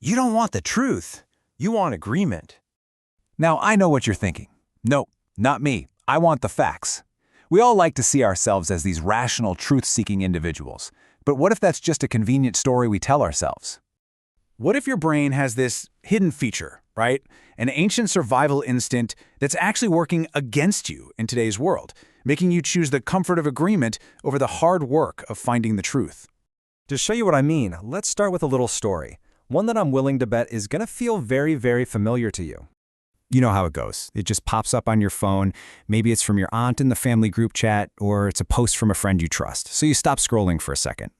You don't want the truth. You want agreement. Now, I know what you're thinking. Nope, not me. I want the facts. We all like to see ourselves as these rational, truth-seeking individuals. But what if that's just a convenient story we tell ourselves? What if your brain has this hidden feature, right? An ancient survival instinct that's actually working against you in today's world, making you choose the comfort of agreement over the hard work of finding the truth. To show you what I mean, let's start with a little story. One that I'm willing to bet is going to feel very, very familiar to you. You know how it goes. It just pops up on your phone. Maybe it's from your aunt in the family group chat, or it's a post from a friend you trust. So you stop scrolling for a second.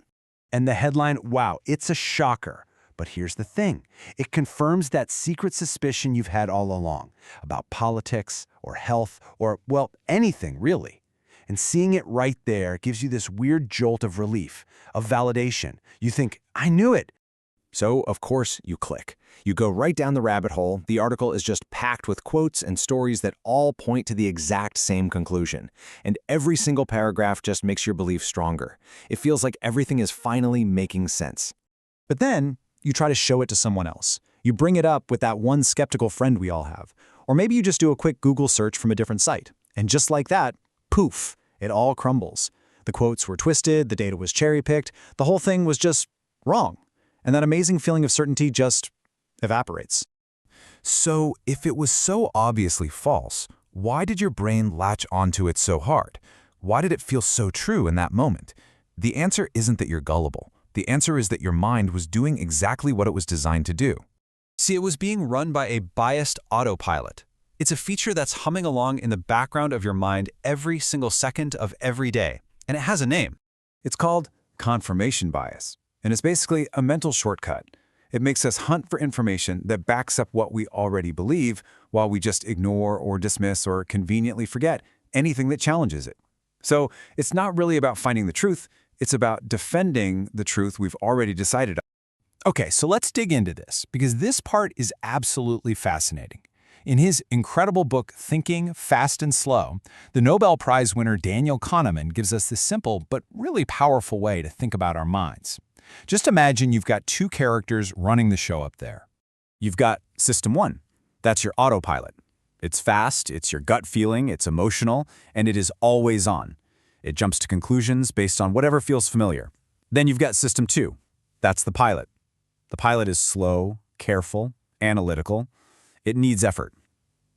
And the headline, wow, it's a shocker. But here's the thing. It confirms that secret suspicion you've had all along about politics or health or, well, anything really. And seeing it right there gives you this weird jolt of relief, of validation. You think, I knew it. So, of course, you click. You go right down the rabbit hole. The article is just packed with quotes and stories that all point to the exact same conclusion. And every single paragraph just makes your belief stronger. It feels like everything is finally making sense. But then, you try to show it to someone else. You bring it up with that one skeptical friend we all have. Or maybe you just do a quick Google search from a different site. And just like that, poof, it all crumbles. The quotes were twisted, the data was cherry-picked, the whole thing was just wrong. And that amazing feeling of certainty just evaporates. So, if it was so obviously false, why did your brain latch onto it so hard? Why did it feel so true in that moment? The answer isn't that you're gullible. The answer is that your mind was doing exactly what it was designed to do. See, it was being run by a biased autopilot. It's a feature that's humming along in the background of your mind every single second of every day. And it has a name. It's called confirmation bias. And it's basically a mental shortcut. It makes us hunt for information that backs up what we already believe, while we just ignore or dismiss or conveniently forget anything that challenges it. So it's not really about finding the truth, it's about defending the truth we've already decided on. Okay, so let's dig into this, because this part is absolutely fascinating. In his incredible book, Thinking, Fast and Slow, the Nobel Prize winner Daniel Kahneman gives us this simple but really powerful way to think about our minds. Just imagine you've got two characters running the show up there. You've got System 1. That's your autopilot. It's fast, it's your gut feeling, it's emotional, and it is always on. It jumps to conclusions based on whatever feels familiar. Then you've got System 2. That's the pilot. The pilot is slow, careful, analytical. It needs effort.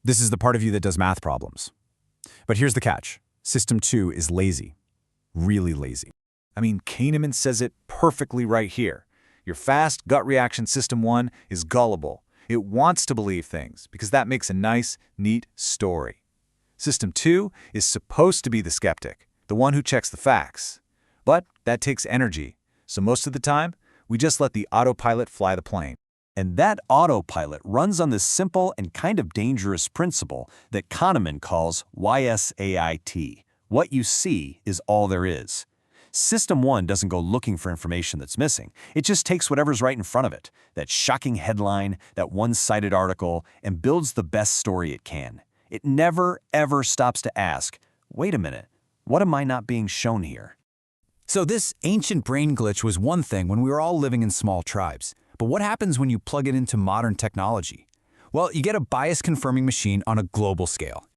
This is the part of you that does math problems. But here's the catch. System 2 is lazy. Really lazy. I mean, Kahneman says it perfectly right here. Your fast gut reaction System 1 is gullible. It wants to believe things because that makes a nice, neat story. System 2 is supposed to be the skeptic, the one who checks the facts. But that takes energy, so most of the time, we just let the autopilot fly the plane. And that autopilot runs on this simple and kind of dangerous principle that Kahneman calls YSAIT. What you see is all there is. System 1 doesn't go looking for information that's missing. It just takes whatever's right in front of it, that shocking headline, that one-sided article, and builds the best story it can. It never, ever stops to ask, wait a minute, what am I not being shown here? So this ancient brain glitch was one thing when we were all living in small tribes. But what happens when you plug it into modern technology? Well, you get a bias-confirming machine on a global scale.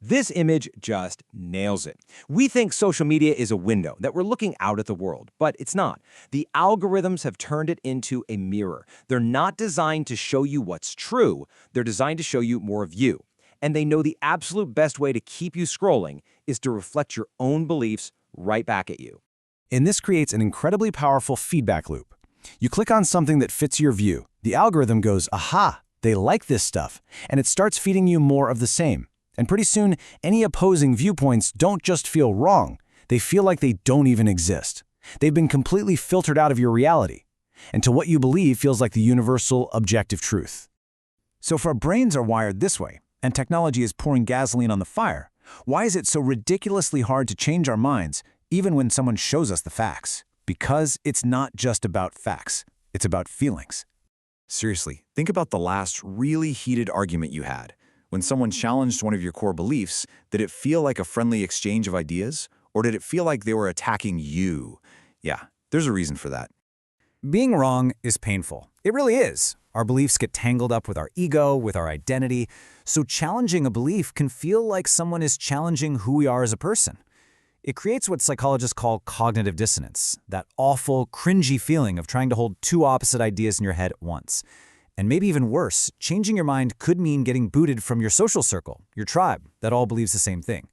This image just nails it. We think social media is a window, that we're looking out at the world, but it's not. The algorithms have turned it into a mirror. They're not designed to show you what's true. They're designed to show you more of you. And they know the absolute best way to keep you scrolling is to reflect your own beliefs right back at you. And this creates an incredibly powerful feedback loop. You click on something that fits your view. The algorithm goes, aha, they like this stuff, and it starts feeding you more of the same. And pretty soon, any opposing viewpoints don't just feel wrong. They feel like they don't even exist. They've been completely filtered out of your reality, until what you believe feels like the universal, objective truth. So if our brains are wired this way, and technology is pouring gasoline on the fire, why is it so ridiculously hard to change our minds, even when someone shows us the facts? Because it's not just about facts, it's about feelings. Seriously, think about the last really heated argument you had. When someone challenged one of your core beliefs, did it feel like a friendly exchange of ideas? Or did it feel like they were attacking you? Yeah, there's a reason for that. Being wrong is painful. It really is. Our beliefs get tangled up with our ego, with our identity, so challenging a belief can feel like someone is challenging who we are as a person. It creates what psychologists call cognitive dissonance, that awful, cringy feeling of trying to hold two opposite ideas in your head at once. And maybe even worse, changing your mind could mean getting booted from your social circle, your tribe, that all believes the same thing.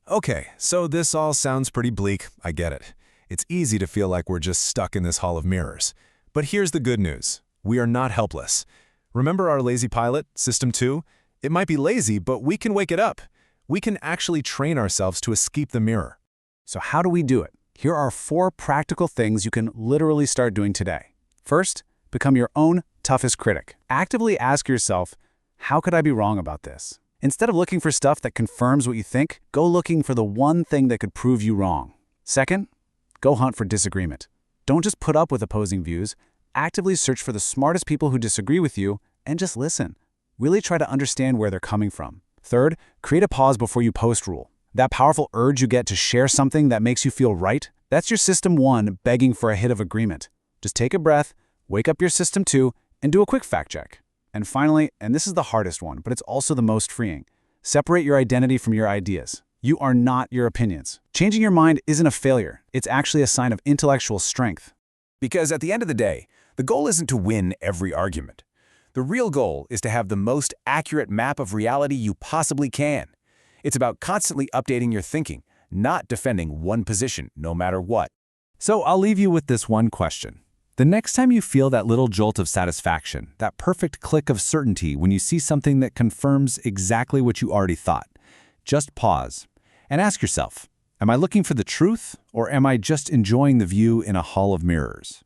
Okay, so this all sounds pretty bleak, I get it. It's easy to feel like we're just stuck in this hall of mirrors. But here's the good news. We are not helpless. Remember our lazy pilot, System 2? It might be lazy, but we can wake it up. We can actually train ourselves to escape the mirror. So how do we do it? Here are 4 practical things you can literally start doing today. First, become your own toughest critic. Actively ask yourself, how could I be wrong about this? Instead of looking for stuff that confirms what you think, go looking for the one thing that could prove you wrong. Second, go hunt for disagreement. Don't just put up with opposing views. Actively search for the smartest people who disagree with you and just listen. Really try to understand where they're coming from. Third, create a pause before you post rule. That powerful urge you get to share something that makes you feel right, that's your System 1 begging for a hit of agreement. Just take a breath, wake up your System 2, and do a quick fact check. And finally, and this is the hardest one, but it's also the most freeing, separate your identity from your ideas. You are not your opinions. Changing your mind isn't a failure. It's actually a sign of intellectual strength. Because at the end of the day, the goal isn't to win every argument. The real goal is to have the most accurate map of reality you possibly can. It's about constantly updating your thinking, not defending one position no matter what. So I'll leave you with this one question. The next time you feel that little jolt of satisfaction, that perfect click of certainty when you see something that confirms exactly what you already thought, just pause and ask yourself, am I looking for the truth or am I just enjoying the view in a hall of mirrors?